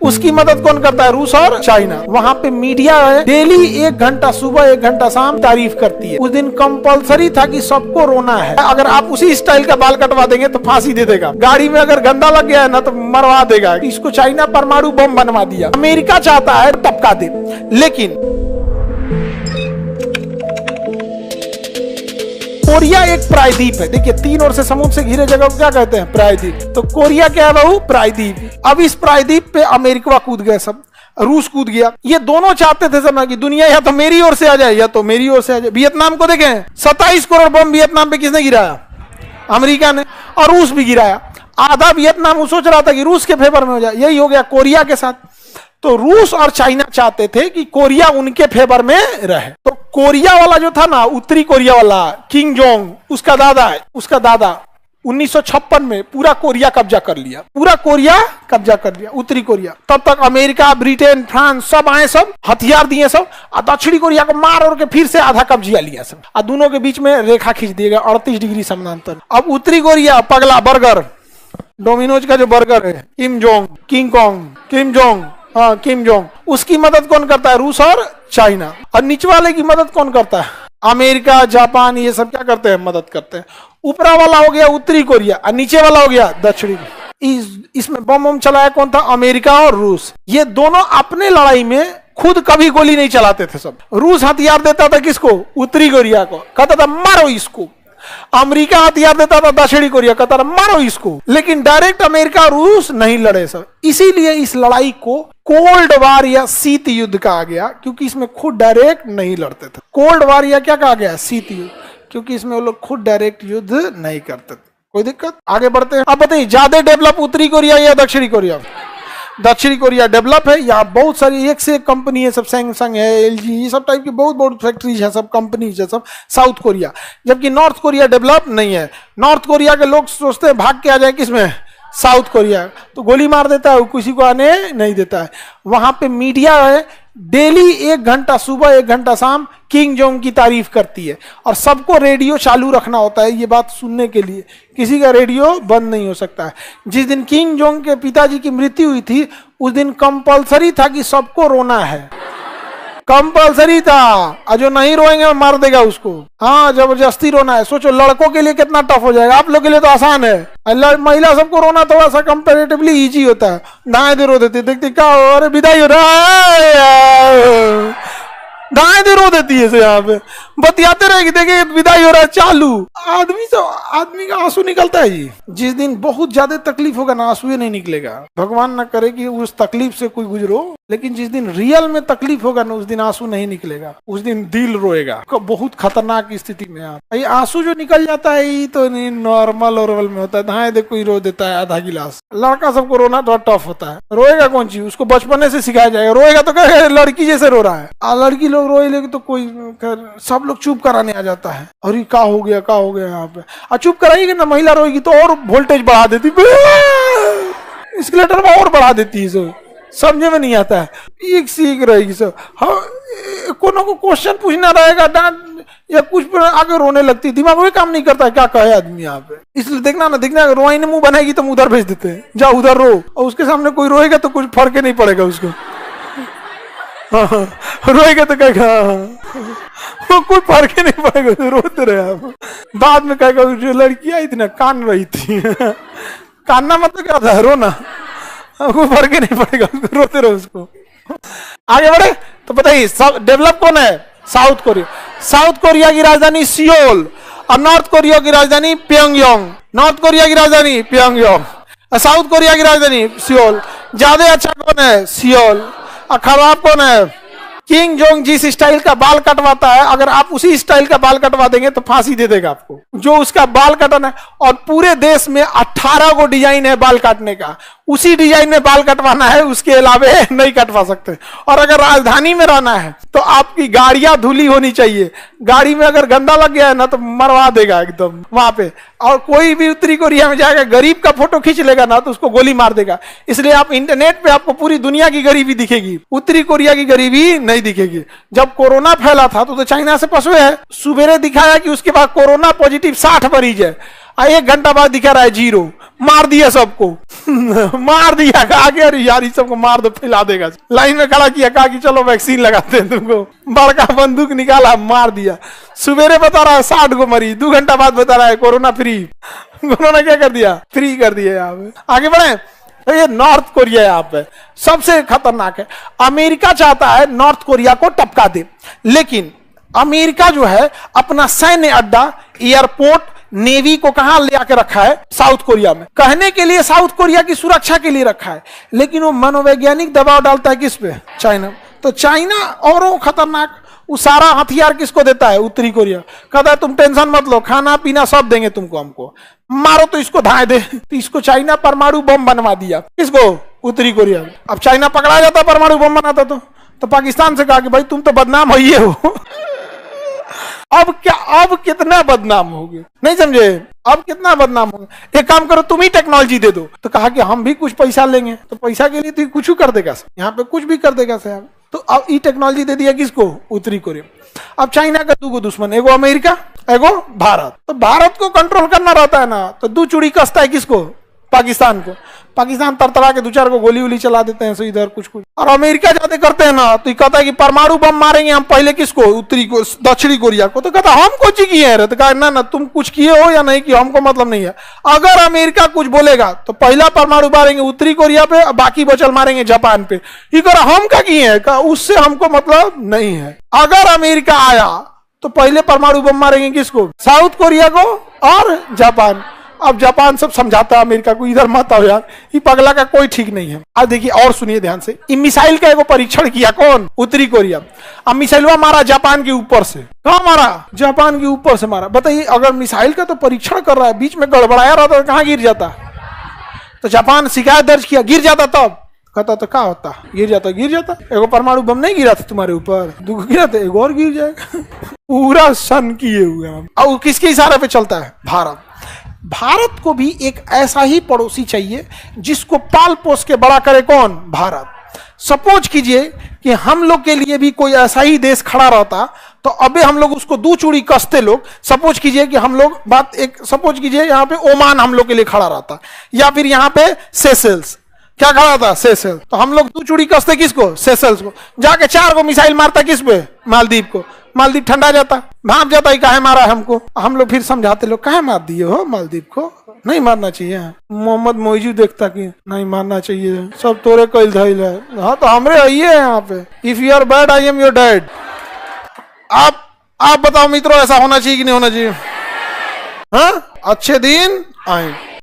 उसकी मदद कौन करता है? रूस और चाइना। वहाँ पे मीडिया है डेली 1 घंटा सुबह 1 घंटा शाम तारीफ करती है। उस दिन कंपलसरी था कि सबको रोना है। अगर आप उसी स्टाइल का बाल कटवा देंगे तो फांसी दे देगा। गाड़ी में अगर गंदा लग गया है ना तो मरवा देगा। इसको चाइना परमाणु बम बनवा दिया। अमेरिका चाहता है टपका दे, लेकिन कोरिया एक प्रायद्वीप है। देखिए 3 ओर से समुद्र से घिरे जगह को क्या कहते हैं? प्रायद्वीप। तो कोरिया क्या है बहू? प्रायद्वीप। अब इस प्रायद्वीप पे अमेरिका कूद गए, सब रूस कूद गया। ये दोनों चाहते थे समय की दुनिया या तो मेरी ओर से आ जाए या तो मेरी ओर से आ जाए। वियतनाम को देखें, 27 करोड़ बम वियतनाम पे किसने गिराया? अमेरिका ने। और रूस भी गिराया। आधा वियतनाम वो सोच रहा था कि रूस के फेवर में हो जाए। यही हो गया कोरिया के साथ। तो रूस और चाइना चाहते थे कि कोरिया उनके फेवर में रहे। तो कोरिया वाला जो था ना, उत्तरी कोरिया वाला, किंग जोंग, उसका दादा है, उसका दादा 1956 में पूरा कोरिया कब्जा कर लिया। पूरा कोरिया कब्जा कर लिया, उत्तरी कोरिया। तब तक अमेरिका, ब्रिटेन, फ्रांस सब आए, सब हथियार दिए सब, और दक्षिणी कोरिया को मार और के फिर से आधा कब्जा लिया सब। और दोनों के बीच में रेखा खींच दिया गया 38 डिग्री समानांतर। अब उत्तरी कोरिया पगला बर्गर, डोमिनोज का जो बर्गर है, Kim Jong, king Kong, Kim Jong, हाँ किम जोंग, उसकी मदद कौन करता है? रूस और चाइना। और नीचे वाले की मदद कौन करता है? अमेरिका, जापान, ये सब क्या करते हैं? मदद करते हैं। ऊपरा वाला हो गया उत्तरी कोरिया और नीचे वाला हो गया दक्षिणी। इसमें बम चलाया कौन था? अमेरिका और रूस। ये दोनों अपने लड़ाई में खुद कभी गोली नहीं चलाते थे सब। रूस हथियार देता था किसको? उत्तरी कोरिया को, कहता था मारो इसको। अमेरिका हथियार देता था दक्षिणी कोरिया, कहता था मारो इसको। लेकिन डायरेक्ट अमेरिका और रूस नहीं लड़े सब। इसीलिए इस लड़ाई को कोल्ड वार या शीत युद्ध कहा गया, क्योंकि इसमें खुद डायरेक्ट नहीं लड़ते थे। कोल्ड वार या क्या कहा गया? शीत युद्ध, क्योंकि इसमें वो लोग खुद डायरेक्ट युद्ध नहीं करते थे। कोई दिक्कत? आगे बढ़ते हैं। अब बताइए ज्यादा डेवलप उत्तरी कोरिया या दक्षिणी कोरिया? दक्षिणी कोरिया डेवलप है। यहाँ बहुत सारी एक से एक कंपनी है, सब सैमसंग है, एलजी, ये सब टाइप की बहुत बहुत फैक्ट्रीज है, सब कंपनीज है, सब साउथ कोरिया। जबकि नॉर्थ कोरिया डेवलप नहीं है। नॉर्थ कोरिया के लोग सोचते हैं भाग के आ जाए किसमें? South Korea. तो गोली मार देता है, किसी को आने नहीं देता है। वहां पे मीडिया है डेली 1 घंटा सुबह 1 घंटा शाम किंग जोंग की तारीफ करती है। और सबको रेडियो चालू रखना होता है ये बात सुनने के लिए। किसी का रेडियो बंद नहीं हो सकता है। जिस दिन किंग जोंग के पिताजी की मृत्यु हुई थी, उस दिन कंपलसरी था कि सबको रोना है। कंपलसरी था, और जो नहीं रोएंगे मार देगा उसको। हाँ, जबरदस्ती रोना है। सोचो लड़कों के लिए कितना टफ हो जाएगा। आप लोग के लिए तो आसान है। महिला सबको रोना थोड़ा सा कंपैरेटिवली इजी होता है। दाएं दे रो देती, देखती क्या हो, अरे विदाई हो रहा है, दाएं दे रो देती है। यहाँ पे बतियाते रहेगी, देखिए विदाई हो रहा है चालू। आदमी का आंसू निकलता है जी। जिस दिन बहुत ज्यादा तकलीफ होगा ना, आंसू नहीं निकलेगा। भगवान ना करे कि उस तकलीफ से कोई गुजरो, लेकिन जिस दिन रियल में तकलीफ होगा ना, उस दिन आंसू नहीं निकलेगा, उस दिन दिल रोएगा। बहुत खतरनाक स्थिति में आप आंसू जो निकल जाता है, ये तो नॉर्मल में होता है। दाएं देख कोई रो देता है आधा गिलास। लड़का सबको रोना थोड़ा टफ होता है। रोएगा कौन चीज? उसको बचपने से सिखाया जाएगा। रोएगा तो कहे लड़की जैसे रो रहा है। लड़की लोग रोए लेकिन तो कोई सब लोग चुप कराने आ जाता है। अरे क्या हो गया, क्या हो गया यहाँ पे? और चुप कराएगी ना, महिला रोएगी तो और वोल्टेज बढ़ा देती, एस्केलेटर में और बढ़ा देती है। सब समझे में नहीं आता है। एक सीख रहेगी सब। हाँ, कोनो को क्वेश्चन पूछना रहेगा, डांट या कुछ आगे रोने लगती, दिमाग में काम नहीं करता है क्या कहे आदमी यहाँ पे। इसलिए देखना रोई ने मुंह बनाएगी तो उधर भेज देते हैं, जा उधर रो। और उसके सामने कोई रोएगा तो कुछ फर्क नहीं पड़ेगा उसको। रोएगा तो कहेगा वो कोई फर्क ही नहीं पड़ेगा, रोते रहे आप। बाद में कहेगा जो लड़की आई थी ना, कान रही थी। कानना मतलब क्या था? रोना। कोई फर्क ही नहीं पड़ेगा, रोते रहो उसको। आगे बढ़े तो बताइए डेवलप कौन है? South Korea. साउथ कोरिया की राजधानी सियोल और नॉर्थ कोरिया की राजधानी प्योंगयांग। नॉर्थ कोरिया की राजधानी प्योंगयांग, साउथ कोरिया की राजधानी सियोल। ज्यादा अच्छा कौन है? सियोल। और खराब कौन है? King Jong. जिस स्टाइल का बाल कटवाता है, अगर आप उसी स्टाइल का बाल कटवा देंगे तो फांसी दे देगा आपको, जो उसका बाल कटना है। और पूरे देश में 18 को डिजाइन है बाल काटने का। उसी डिजाइन में बाल कटवाना है, उसके अलावे नहीं कटवा सकते। और अगर राजधानी में रहना है तो आपकी गाड़ियां धुली होनी चाहिए। गाड़ी में अगर गंदा लग गया है ना तो मरवा देगा एकदम वहां पे। और कोई भी उत्तरी कोरिया में जाएगा, गरीब का फोटो खींच लेगा ना तो उसको गोली मार देगा। इसलिए आप इंटरनेट पे आपको पूरी दुनिया की गरीबी दिखेगी, उत्तरी कोरिया की गरीबी नहीं दिखेगी। जब कोरोना फैला था तो चाइना से पसवे है। सुबेरे दिखाया कि उसके बाद कोरोना पॉजिटिव 60 मरीज है। 1 घंटा बाद दिखा रहा है 0, मार दिया सबको। मार दिया, कहा कि अरे यार सबको मार दो, फैला देगा। लाइन में खड़ा किया, कहा कि चलो वैक्सीन लगाते हैं तुमको। बड़का बंदूक निकाला, मार दिया। सुबेरे बता रहा है 60 को मरीज, 2 घंटा बाद बता रहा है कोरोना फ्री। कोरोना क्या कर दिया? फ्री कर दिया। यहाँ पे आगे बढ़े तो ये नॉर्थ कोरिया यहाँ पे सबसे खतरनाक है। अमेरिका चाहता है नॉर्थ कोरिया को टपका दे, लेकिन अमेरिका जो है अपना सैन्य अड्डा, एयरपोर्ट, नेवी को कहां ले आके रखा है? साउथ कोरिया में। कहने के लिए साउथ कोरिया की सुरक्षा के लिए रखा है, लेकिन वो मनोवैज्ञानिक दबाव डालता है किस पे? चाइना। तो चाइना और खतरनाक, वो सारा हथियार किसको देता है? उत्तरी कोरिया। कहता है तुम टेंशन मत लो, खाना पीना सब देंगे तुमको, हमको मारो तो इसको धाए दे। तो इसको चाइना परमाणु बम बनवा दिया। किसको? उत्तरी कोरिया। अब चाइना पकड़ा जाता परमाणु बम बनाता तो पाकिस्तान से कहा कि भाई तुम तो बदनाम हो ही हो। अब क्या, अब कितना बदनाम हो गए, नहीं समझे? अब कितना बदनाम हो गए। एक काम करो, तुम ही टेक्नोलॉजी दे दो। तो कहा कि हम भी कुछ पैसा लेंगे। तो पैसा के लिए तो कुछ कर देगा, यहाँ पे कुछ भी कर देगा साहब। तो अब ये टेक्नोलॉजी दे दिया किसको? उत्तरी कोरिया। अब चाइना का 2 दुश्मन, एगो अमेरिका, एगो भारत। तो भारत को कंट्रोल करना रहता है ना, तो 2 चूड़ी कसता है किसको? पाकिस्तान को। पाकिस्तान तरतरा के 2-4 को गोली वोली चला देते हैं इधर कुछ। और अमेरिका जाते करते हैं ना, तो कहता है कि परमाणु बम मारेंगे हम पहले किसको? उत्तरी को, दक्षिणी कोरिया को। तो कहता हम कुछ किए हैं? तो कहा ना तुम कुछ किए हो या नहीं किए हमको मतलब नहीं है। अगर अमेरिका कुछ बोलेगा तो पहला परमाणु मारेंगे उत्तरी कोरिया पे, बाकी बचल मारेंगे जापान पे। ये कह रहा हम क्या किए हैं? उससे हमको मतलब नहीं है। अगर अमेरिका आया तो पहले परमाणु बम मारेंगे किसको? साउथ कोरिया को और जापान। अब जापान सब समझाता है अमेरिका को, इधर मत आओ यार, ये पगला का कोई ठीक नहीं है। अब देखिए और सुनिए ध्यान से, इन मिसाइल का एगो परीक्षण किया कौन? उत्तरी कोरिया। अब मिसाइलवा मारा जापान के ऊपर से। कहाँ मारा? जापान के ऊपर से मारा। बताइए, अगर मिसाइल का तो परीक्षण कर रहा है, बीच में गड़बड़ाया रहता तो कहाँ गिर जाता? तो जापान शिकायत दर्ज किया, गिर जाता। तब कहता तो क्या होता? गिर जाता, गिर जाता। एगो परमाणु बम नहीं गिरा था तुम्हारे ऊपर, 2 गिरा था, एगो और गिर जाएगा। पूरा सन किए हुए हम। और किसके इशारे पे चलता है? भारत। भारत को भी एक ऐसा ही पड़ोसी चाहिए जिसको पाल पोस के बड़ा करे। कौन? भारत। सपोज कीजिए कि हम लोग के लिए भी कोई ऐसा ही देश खड़ा रहता, तो अबे हम लोग उसको 2 चूड़ी कसते लोग। सपोज कीजिए कि हम लोग सपोज कीजिए यहाँ पे ओमान हम लोग के लिए खड़ा रहता, या फिर यहाँ पे सेशेल्स। क्या खड़ा था? सेशेल्स। तो हम लोग 2 चूड़ी कसते किसको? सेशेल्स को। जाके 4 को मिसाइल मारता किस पे? मालदीव को। मालदीव ठंडा जाता, भाप जाता ही, काहे मारा हमको? हम लोग फिर समझाते लोग, काहे मार दिए हो मालदीव को? नहीं मारना चाहिए। मोहम्मद मोइजू देखता कि नहीं मारना चाहिए, सब तोरे कैल धैल है। हाँ तो हमरे आइए यहाँ पे, if you are bad I am your dad. आप बताओ मित्रों, ऐसा होना चाहिए कि नहीं होना चाहिए? हाँ, अच्छे दिन आए।